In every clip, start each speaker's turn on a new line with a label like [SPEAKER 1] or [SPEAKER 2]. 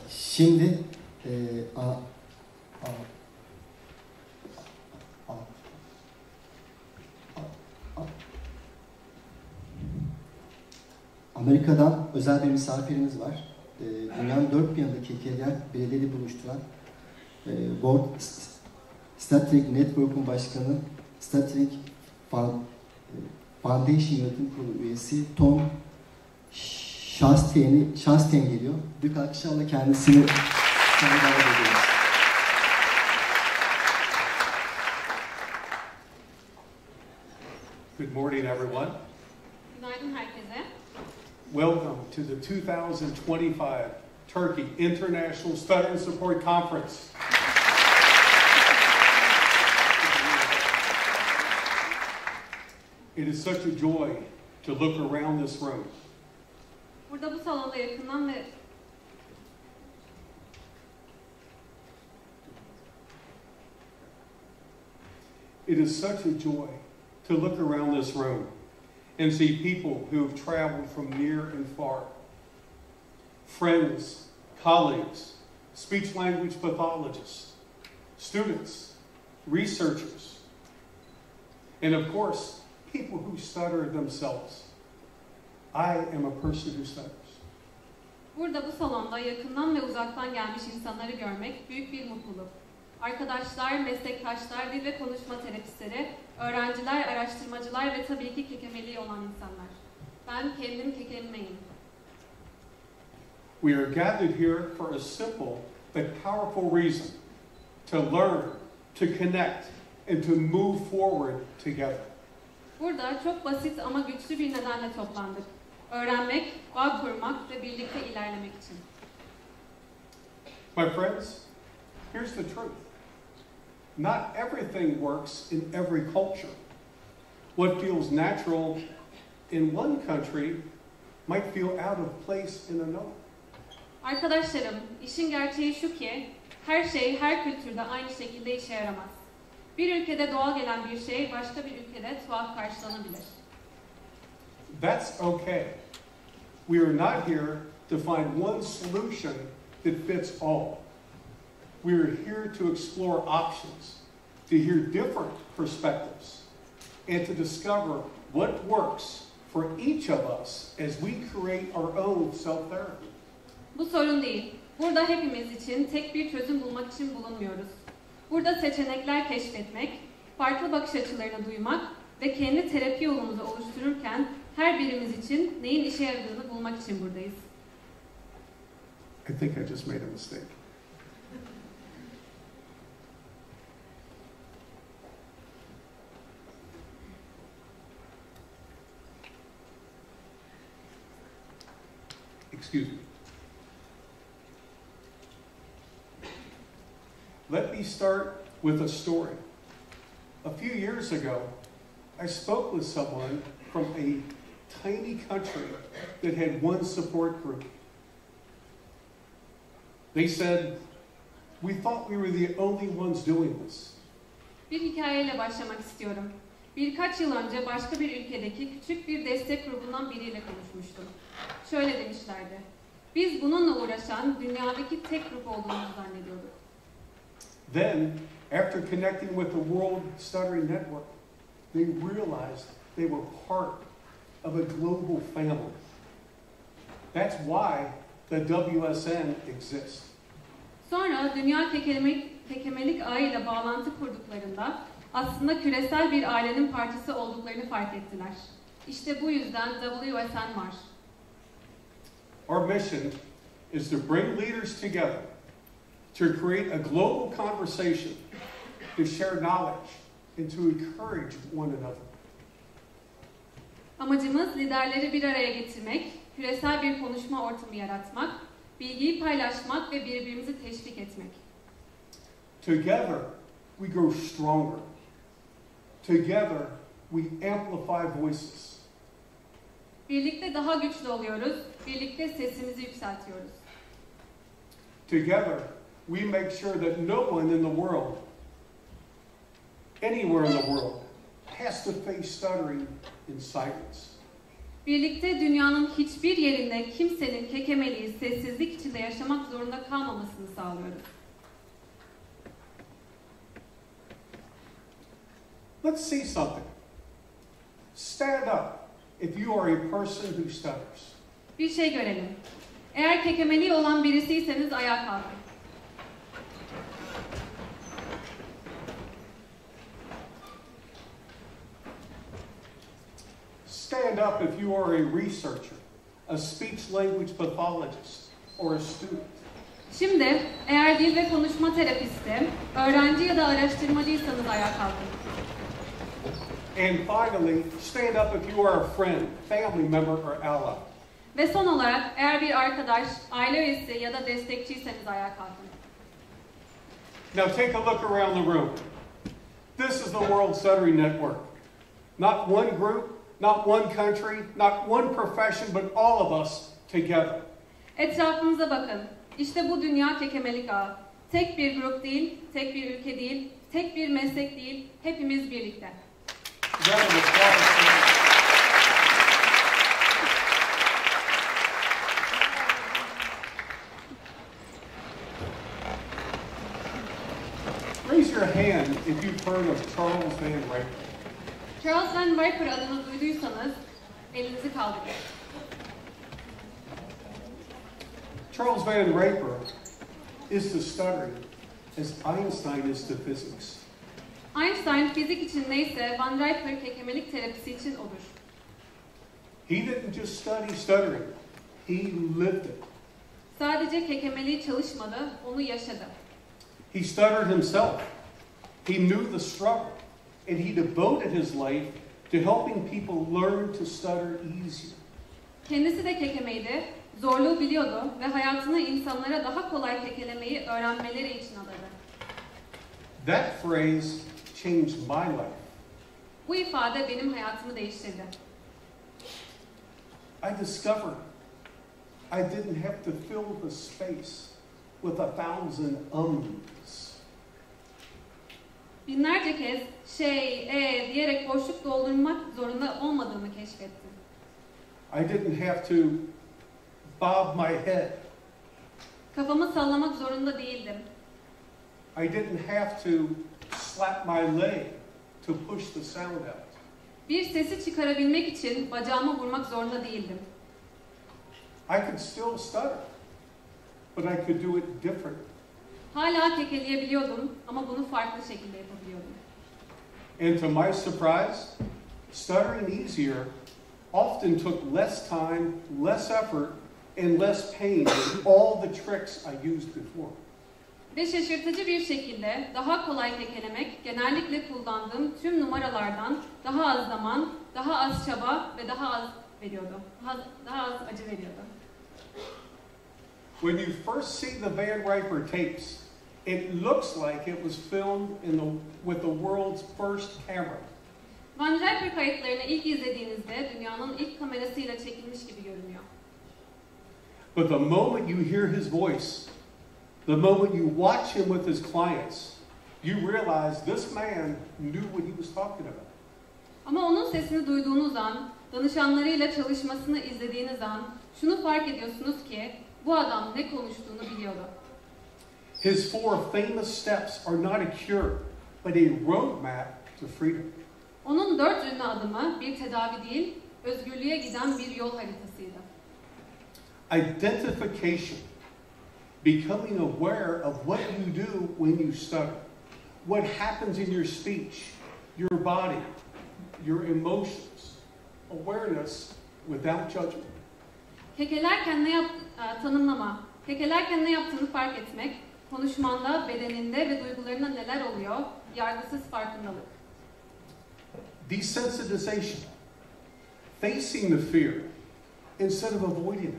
[SPEAKER 1] Şimdi Amerika'dan özel bir misafirimiz var. Dünyanın dört bir yanında kekeler bireyleri buluşturan Stuttering Network'un başkanı, Stuttering Foundation Yönetim Kurulu üyesi Tom Scharstein'in geliyor. Büyük alkışlarla kendisini davet ediyoruz.
[SPEAKER 2] Good morning, everyone.
[SPEAKER 3] Günaydın herkese.
[SPEAKER 2] Welcome to the 2025 Turkey International Stuttering Support Conference. It is such a joy to look around this room.
[SPEAKER 3] Burada bu salonda yakından ve
[SPEAKER 2] It is such a joy to look around this room and see people who have traveled from near and far. Friends, colleagues, speech language pathologists, students, researchers, and of course, people who stutter themselves. I am a person who stutters.
[SPEAKER 3] Burada bu salonda yakından ve uzaktan gelmiş insanları görmek büyük bir mutluluk. Arkadaşlar, meslektaşlar, dil ve konuşma terapistleri, öğrenciler, araştırmacılar ve tabii ki kekemeliği olan insanlar. Ben kendim kekemeyim.
[SPEAKER 2] We are gathered here for a simple but powerful reason: to learn, to connect, and to move forward together.
[SPEAKER 3] Burada çok basit ama güçlü bir nedenle toplandık. Öğrenmek, bağ kurmak ve birlikte ilerlemek için.
[SPEAKER 2] My friends, here's the truth. Not everything works in every culture. What feels natural in one country might feel out of place in another.
[SPEAKER 3] Arkadaşlarım, işin gerçeği şu ki, her şey her kültürde aynı şekilde işe yaramaz. Bir ülkede doğal gelen bir şey başka bir ülkede tuhaf karşılanabilir.
[SPEAKER 2] That's okay. We are not here to find one solution that fits all. We are here to explore options, to hear different perspectives, and to discover what works for each of us as we create our own self-therapy.
[SPEAKER 3] Bu sorun değil. Burada hepimiz için tek bir çözüm bulmak için bulunmuyoruz. Burada seçenekler keşfetmek, farklı bakış açılarını duymak ve kendi terapi yolumuzu oluştururken her birimiz için neyin işe yaradığını bulmak için buradayız.
[SPEAKER 2] I think I just made a mistake. Excuse me. Let me start with a story. A few years ago, I spoke with someone from a tiny country that had one support group. They said, "We thought we were the only ones doing this."
[SPEAKER 3] Bir hikayeyle başlamak istiyorum. Birkaç yıl önce başka bir ülkedeki küçük bir destek grubundan biriyle konuşmuştum. Şöyle demişlerdi. Biz bununla uğraşan dünyadaki tek grup olduğumuzu zannediyorduk.
[SPEAKER 2] Then, after connecting with the World Stuttering Network, they realized they were part of a global family. That's why the WSN exists.
[SPEAKER 3] Sonra Dünya Kekemelik Ağı ile bağlantı kurduklarında aslında küresel bir ailenin parçası olduklarını fark ettiler. İşte bu yüzden WSN var.
[SPEAKER 2] Our mission is to bring leaders together, to create a global conversation, to share knowledge, and to encourage one another.
[SPEAKER 3] Amacımız liderleri bir araya getirmek, küresel bir konuşma ortamı yaratmak, bilgiyi paylaşmak ve birbirimizi teşvik etmek.
[SPEAKER 2] Together, we grow stronger. Together, we amplify voices.
[SPEAKER 3] Birlikte daha güçlü oluyoruz, birlikte sesimizi yükseltiyoruz.
[SPEAKER 2] Together, we make sure that no one in the world, anywhere in the world, has to face stuttering in silence.
[SPEAKER 3] Birlikte dünyanın hiçbir yerinde kimsenin kekemeliği sessizlik içinde yaşamak zorunda kalmamasını sağlıyoruz.
[SPEAKER 2] Let's see something. Stand up if you are a person who stutters.
[SPEAKER 3] Bir şey görelim. Eğer kekemeliği olan birisiyseniz ayağa kalkın.
[SPEAKER 2] Stand up if you are a researcher, a speech language pathologist, or a student.
[SPEAKER 3] Şimdi eğer dil ve konuşma terapisti, öğrenci ya da araştırmacıysanız ayağa kalkın.
[SPEAKER 2] And finally, stand up if you are a friend, family member, or ally.
[SPEAKER 3] Ve son olarak eğer bir arkadaş, aile üyesi ya da destekçiyseniz ayağa kalkın.
[SPEAKER 2] Now take a look around the room. This is the World Stuttering Network. Not one group, not one country, not one profession, but all of us together.
[SPEAKER 3] Etrafınıza bakın. İşte bu Dünya Kekemelik Ağı. Tek bir grup değil, tek bir ülke değil, tek bir meslek değil, hepimiz birlikte.
[SPEAKER 2] Raise your hand if you've heard of Charles Van Riper.
[SPEAKER 3] Charles Van Riper adını duyduysanız elinizi kaldırın.
[SPEAKER 2] Charles Van Riper is to stuttering as Einstein is to physics.
[SPEAKER 3] Einstein fizik için neyse Van Riper kekemelik terapisi için odur.
[SPEAKER 2] He didn't just study stuttering, he lived it.
[SPEAKER 3] Sadece kekemeliği çalışmadı, onu yaşadı.
[SPEAKER 2] He stuttered himself. He knew the struggle, and he devoted his life to helping people learn to stutter easier.
[SPEAKER 3] Kendisi de kekemeydi, zorluğu biliyordu ve hayatını insanlara daha kolay kekelemeyi öğrenmeleri için adadı.
[SPEAKER 2] That phrase changed my life.
[SPEAKER 3] Bu ifade benim hayatımı değiştirdi.
[SPEAKER 2] I discovered I didn't have to fill the space with 1,000 ums.
[SPEAKER 3] Binlerce kez diyerek boşluk doldurmak zorunda olmadığımı keşfettim.
[SPEAKER 2] I didn't have to bob my head.
[SPEAKER 3] Kafamı sallamak zorunda değildim.
[SPEAKER 2] I didn't have to slap my leg to push the sound out.
[SPEAKER 3] Bir sesi çıkarabilmek için bacağımı vurmak zorunda değildim.
[SPEAKER 2] I could still stutter, but I could do it different.
[SPEAKER 3] Hala kekeleyebiliyordum ama bunu farklı şekilde yapabiliyordum.
[SPEAKER 2] And to my surprise, stuttering easier often took less time, less effort, and less pain than all the tricks I used before.
[SPEAKER 3] Ve şaşırtıcı bir şekilde daha kolay kekelemek genellikle kullandığım tüm numaralardan daha az zaman, daha az çaba ve daha az veriyordu. Daha az acı veriyordu.
[SPEAKER 2] When you first see the Van Riper tapes, it looks like it was filmed with the world's first camera.
[SPEAKER 3] Van Riper kayıtlarını ilk izlediğinizde dünyanın ilk kamerasıyla çekilmiş gibi görünüyor.
[SPEAKER 2] But the moment you hear his voice, the moment you watch him with his clients, you realize this man knew what he was talking about.
[SPEAKER 3] Ama onun sesini duyduğunuz an, danışanlarıyla çalışmasını izlediğiniz an, şunu fark ediyorsunuz ki bu adam ne konuştuğunu biliyordu.
[SPEAKER 2] His 4 famous steps are not a cure, but a roadmap to freedom.
[SPEAKER 3] Onun 4 ünlü adımı bir tedavi değil, özgürlüğe giden bir yol haritasıydı.
[SPEAKER 2] Identification, becoming aware of what you do when you stutter, what happens in your speech, your body, your emotions, awareness without judgment.
[SPEAKER 3] Tanımlama, kekelerken ne yaptığını fark etmek, konuşmanda, bedeninde ve duygularında neler oluyor, yargısız farkındalık.
[SPEAKER 2] Desensitization, facing the fear instead of avoiding it.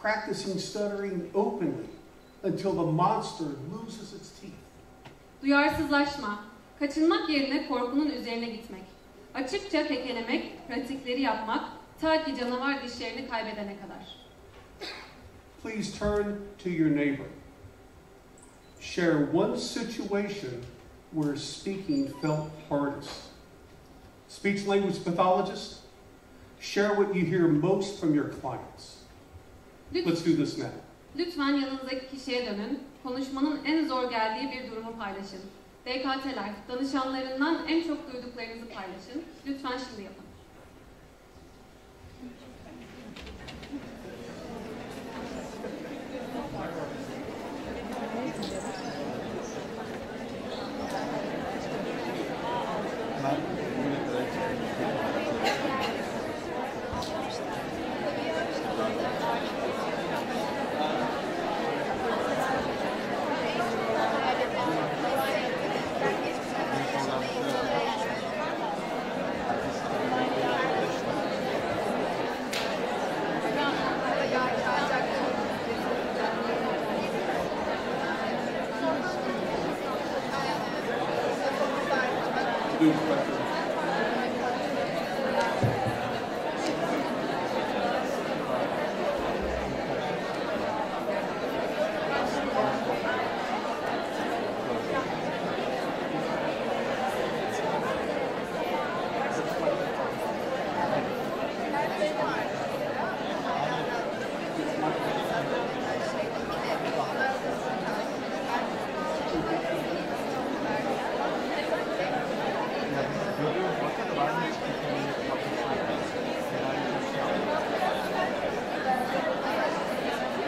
[SPEAKER 2] Practicing stuttering openly until the monster loses its teeth.
[SPEAKER 3] Duyarsızlaşma, kaçınmak yerine korkunun üzerine gitmek. Açıkça kekelemek, pratikleri yapmak, ta ki canavar dişlerini kaybedene kadar.
[SPEAKER 2] Please turn to your neighbor. Share one situation where speaking felt hardest. Speech language pathologist, Share what you hear most from your clients. Let's do this now.
[SPEAKER 3] Lütfen yanınızdaki kişiye dönün. Konuşmanın en zor geldiği bir durumu paylaşın. DKT'ler, danışanlarından en çok duyduklarınızı paylaşın. Lütfen şimdi yapın.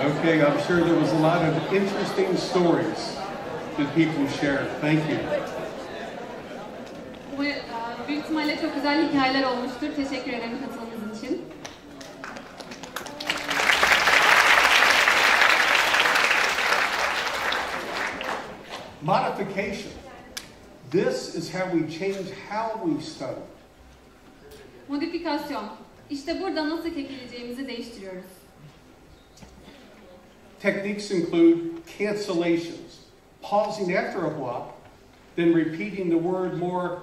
[SPEAKER 2] Okay, I'm sure there was a lot of interesting stories that people shared. Thank you.
[SPEAKER 3] Büyük ihtimalle çok güzel hikayeler olmuştur. Teşekkür ederim katılımınız için.
[SPEAKER 2] Modification. This is how we change how we study.
[SPEAKER 3] Modifikasyon. İşte burada nasıl kekeleyeceğimizi değiştiriyoruz.
[SPEAKER 2] Techniques include cancellations, pausing after a block, then repeating the word more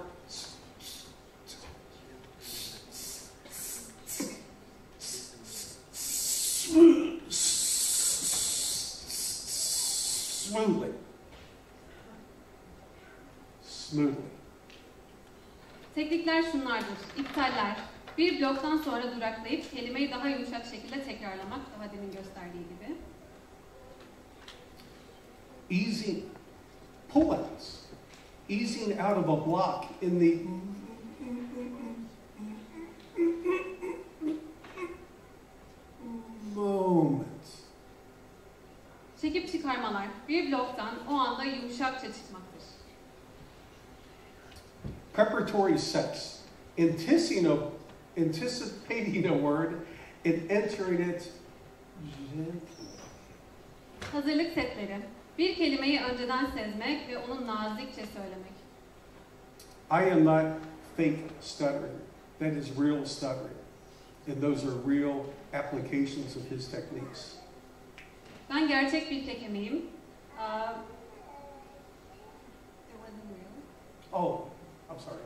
[SPEAKER 2] smoothly.
[SPEAKER 3] Teknikler şunlardır. İptaller. Bir bloktan sonra duraklayıp kelimeyi daha yumuşak şekilde tekrarlamak, daha demin gösterdiği gibi.
[SPEAKER 2] Easing, pull-outs, easing out of a block in the moment.
[SPEAKER 3] Çekip çıkarmalar, bir bloktan o anda yumuşakça çıkmaktır.
[SPEAKER 2] Preparatory steps, anticipating a word and entering it gently.
[SPEAKER 3] Hazırlık setleri, bir kelimeyi önceden sezmek ve onu nazikçe söylemek.
[SPEAKER 2] I am not fake stuttering. That is real stuttering. And those are real applications of his techniques.
[SPEAKER 3] Ben gerçek bir kekemeyim. It wasn't real.
[SPEAKER 2] Oh, I'm sorry.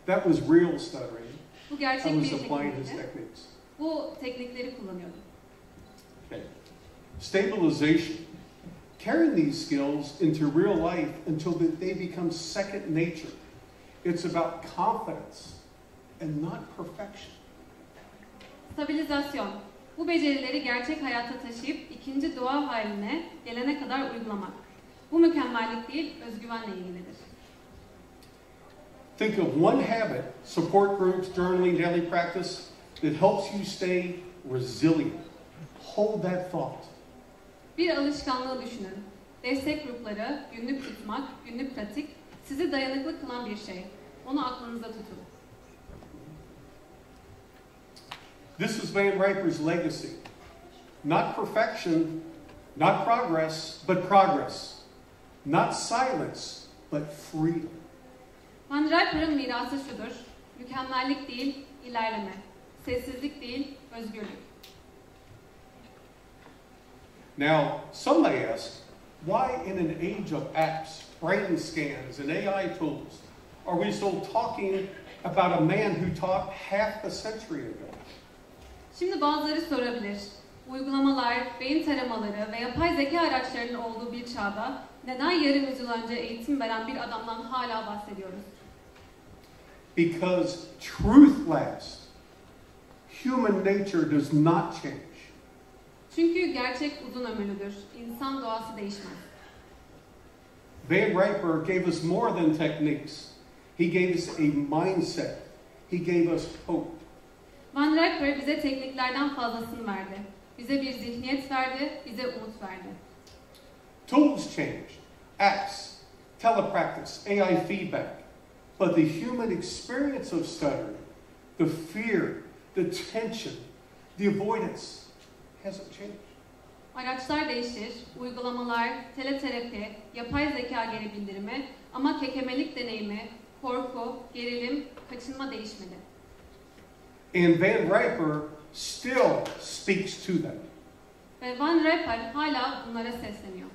[SPEAKER 2] That was real stuttering.
[SPEAKER 3] Bu gerçek
[SPEAKER 2] I
[SPEAKER 3] bir
[SPEAKER 2] was applying his
[SPEAKER 3] kekemeydi.
[SPEAKER 2] techniques.
[SPEAKER 3] Bu teknikleri kullanıyordum.
[SPEAKER 2] Okay. Stabilization. Carrying these skills into real life until they become second nature. It's about confidence and not perfection.
[SPEAKER 3] Stabilizasyon. Bu becerileri gerçek hayata taşıyıp ikinci doğa haline gelene kadar uygulamak. Bu mükemmellik değil, özgüvenle ilgilidir.
[SPEAKER 2] Think of one habit, support groups, journaling, daily practice, that helps you stay resilient. Hold that thought.
[SPEAKER 3] Bir alışkanlığı düşünün. Destek grupları, günlük tutmak, günlük pratik, sizi dayanıklı kılan bir şey. Onu aklınızda tutun.
[SPEAKER 2] This is Van Riper's legacy. Not perfection, not progress, but progress. Not silence, but freedom.
[SPEAKER 3] Van Riper'ın mirası şudur. Mükemmellik değil, ilerleme. Sessizlik değil, özgürlük.
[SPEAKER 2] Now, some may ask, why in an age of apps, brain scans, and AI tools are we still talking about a man who taught half a century ago?
[SPEAKER 3] Şimdi bazıları sorabilir. Uygulamalar, beyin taramaları ve yapay zeka araçlarının olduğu bir çağda neden yarım yüzyıl önce eğitim veren bir adamdan hala bahsediyoruz?
[SPEAKER 2] Because truth lasts. human nature does not change.
[SPEAKER 3] Çünkü gerçek uzun ömürlüdür. İnsan doğası değişmez.
[SPEAKER 2] Van Riper gave us more than techniques. He gave us a mindset. He gave us hope.
[SPEAKER 3] Van Riper bize tekniklerden fazlasını verdi. Bize bir zihniyet verdi, bize umut verdi.
[SPEAKER 2] Tools change, apps, telepractice, AI feedback. But the human experience of stuttering, the fear, the tension, the avoidance hasn't changed.
[SPEAKER 3] Araçlar değişir, uygulamalar, teleterapi, yapay zeka geri bildirimi ama kekemelik deneyimi, korku, gerilim, kaçınma değişmedi.
[SPEAKER 2] And Van Riper still speaks to them.
[SPEAKER 3] Ve Van Riper hala bunlara sesleniyor.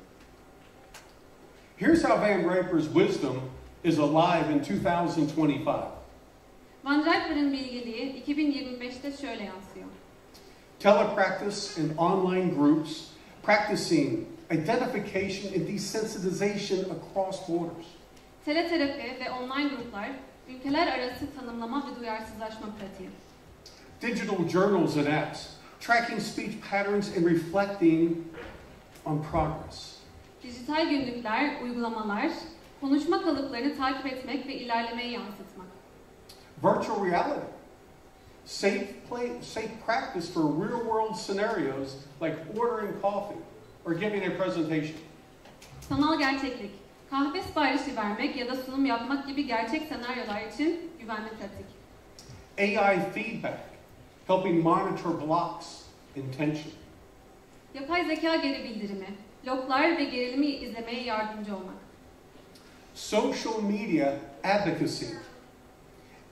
[SPEAKER 2] Here's how Van Riper's wisdom is alive in 2025.
[SPEAKER 3] Van Riper'ın bilgeliği 2025'te şöyle yansıyor.
[SPEAKER 2] Telepractice and online groups practicing identification and desensitization across borders.
[SPEAKER 3] Teleterapi ve online gruplar, ülkeler arası tanımlama ve duyarsızlaşma pratiği.
[SPEAKER 2] Digital journals and apps, tracking speech patterns and reflecting on progress.
[SPEAKER 3] Dijital günlükler, uygulamalar, konuşma kalıplarını takip etmek ve ilerlemeyi yansıtmak.
[SPEAKER 2] Virtual reality, safe practice for real-world scenarios like ordering coffee or giving a presentation.
[SPEAKER 3] Sanal gerçeklik, kahve siparişi vermek ya da sunum yapmak gibi gerçek senaryolar için güvenli pratik.
[SPEAKER 2] AI feedback, helping monitor blocks and tension.
[SPEAKER 3] Yapay zeka geri bildirimi, bloklar ve gerilimi izlemeye yardımcı olmak.
[SPEAKER 2] Social media advocacy.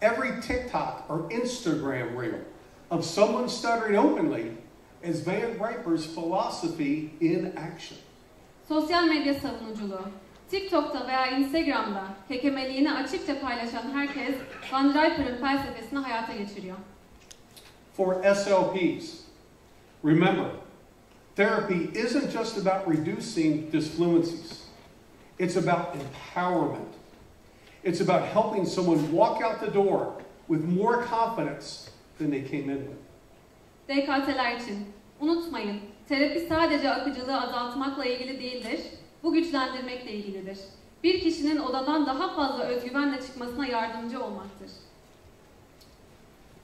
[SPEAKER 2] Every TikTok or Instagram reel of someone stuttering openly is Van Riper's philosophy in action.
[SPEAKER 3] Sosyal medya savunuculuğu. TikTok'ta veya Instagram'da kekemeliğini açıkça paylaşan herkes Van Riper'ın felsefesini hayata geçiriyor.
[SPEAKER 2] For SLPs, remember, therapy isn't just about reducing disfluencies. It's about empowerment. It's about helping someone walk out the door with more confidence than they came in with.
[SPEAKER 3] DKT'ler için unutmayın, terapi sadece akıcılığı azaltmakla ilgili değildir, bu güçlendirmekle ilgilidir. Bir kişinin odadan daha fazla özgüvenle çıkmasına yardımcı olmaktır.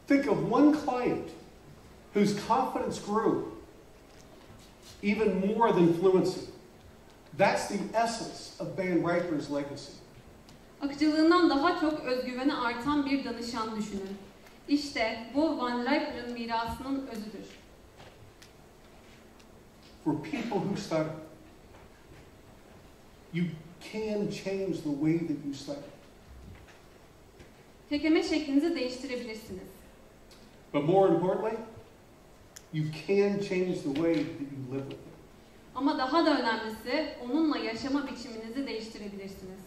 [SPEAKER 2] Think of one client whose confidence grew even more than fluency. That's the essence of Van Riper's legacy.
[SPEAKER 3] Akıcılığından daha çok özgüveni artan bir danışan düşünün. İşte bu Van Riper'ın mirasının özüdür.
[SPEAKER 2] For people who stutter, you can change the way that you stutter.
[SPEAKER 3] Kekeme şeklinizi değiştirebilirsiniz.
[SPEAKER 2] But more importantly, you can change the way that you live with it.
[SPEAKER 3] Ama daha da önemlisi onunla yaşama biçiminizi değiştirebilirsiniz.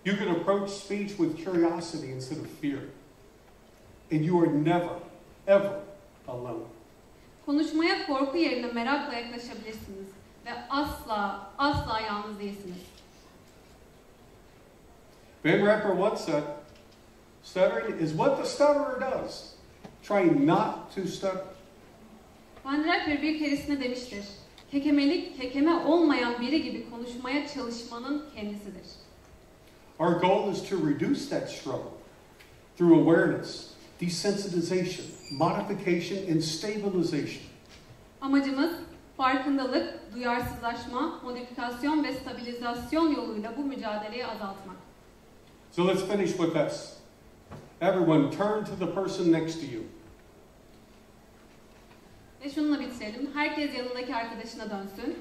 [SPEAKER 2] You can approach speech with curiosity instead of fear. And you are never, ever alone.
[SPEAKER 3] Konuşmaya korku yerine merakla yaklaşabilirsiniz ve asla, asla yalnız değilsiniz.
[SPEAKER 2] Van Riper once said, stuttering is what the stutterer does, trying not to stutter.
[SPEAKER 3] Van Riper bir keresinde demiştir, kekemelik, kekeme olmayan biri gibi konuşmaya çalışmanın kendisidir.
[SPEAKER 2] Our goal is to reduce that struggle through awareness, desensitization, modification, and stabilization.
[SPEAKER 3] Amacımız farkındalık, duyarsızlaşma, modifikasyon ve stabilizasyon yoluyla bu mücadeleyi azaltmak.
[SPEAKER 2] So let's finish with this. Everyone turn to the person next to you.
[SPEAKER 3] Ve şununla bitirelim. Herkes yanındaki arkadaşına dönsün.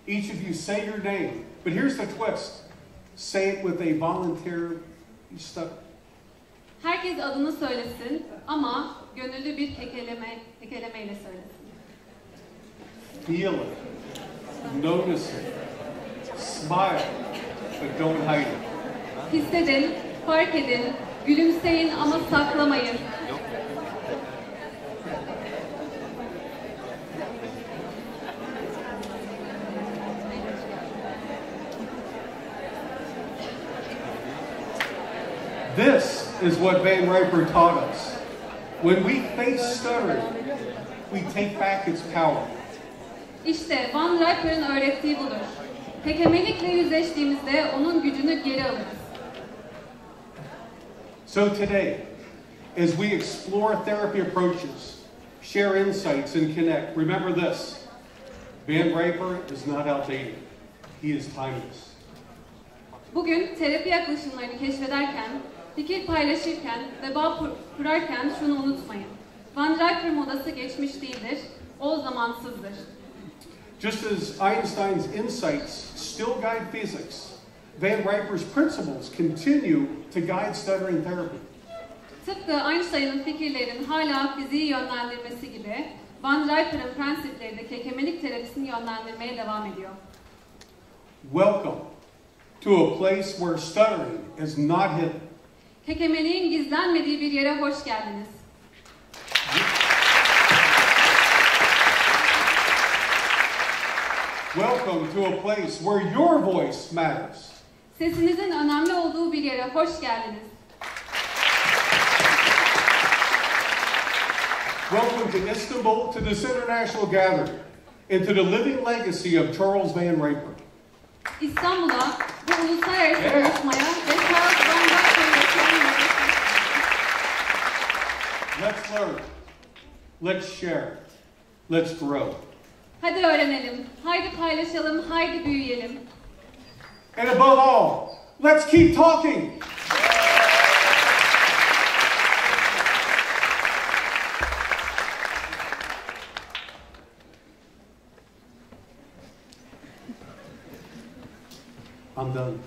[SPEAKER 2] Each of you say your name, but here's the twist. Say it with a volunteer stutter.
[SPEAKER 3] Herkes adını söylesin ama gönüllü bir kekelemeyle söylesin.
[SPEAKER 2] Feel it. Notice it. Smile, but don't hide it.
[SPEAKER 3] Hissedin, fark edin, gülümseyin ama saklamayın.
[SPEAKER 2] This is what Van Riper taught us. When we face stuttering, we take back its power.
[SPEAKER 3] İşte Van Riper'ın öğrettiği budur. Kekemelikle yüzleştiğimizde onun gücünü geri alırız.
[SPEAKER 2] So today, as we explore therapy approaches, share insights, and connect, remember this: Van Riper is not outdated. He is timeless.
[SPEAKER 3] Bugün terapi yaklaşımlarını keşfederken, fikir paylaşırken ve bağ kurarken şunu unutmayın. Van Riper modası geçmiş değildir, o zamansızdır.
[SPEAKER 2] Just as Einstein's insights still guide physics, Van Riper's principles continue to guide stuttering therapy.
[SPEAKER 3] Tıpkı Einstein'ın fikirlerin hala fiziği yönlendirmesi gibi, Van Riper'ın prensipleri de kekemelik terapisini yönlendirmeye devam ediyor.
[SPEAKER 2] Welcome to a place where stuttering is not hidden.
[SPEAKER 3] Kekemeliğin gizlenmediği bir yere hoş geldiniz.
[SPEAKER 2] Welcome to a place where your voice matters.
[SPEAKER 3] Sesinizin önemli olduğu bir yere hoş geldiniz.
[SPEAKER 2] Welcome to Istanbul, to this international gathering, and to the living legacy of Charles Van Riper.
[SPEAKER 3] İstanbul'a, bu uluslararası konuşmaya ve Charles Van Riper'ın
[SPEAKER 2] Let's learn. Let's share. Let's grow.
[SPEAKER 3] Hadi öğrenelim, haydi paylaşalım, haydi büyüyelim.
[SPEAKER 2] And above all, let's keep talking. I'm done.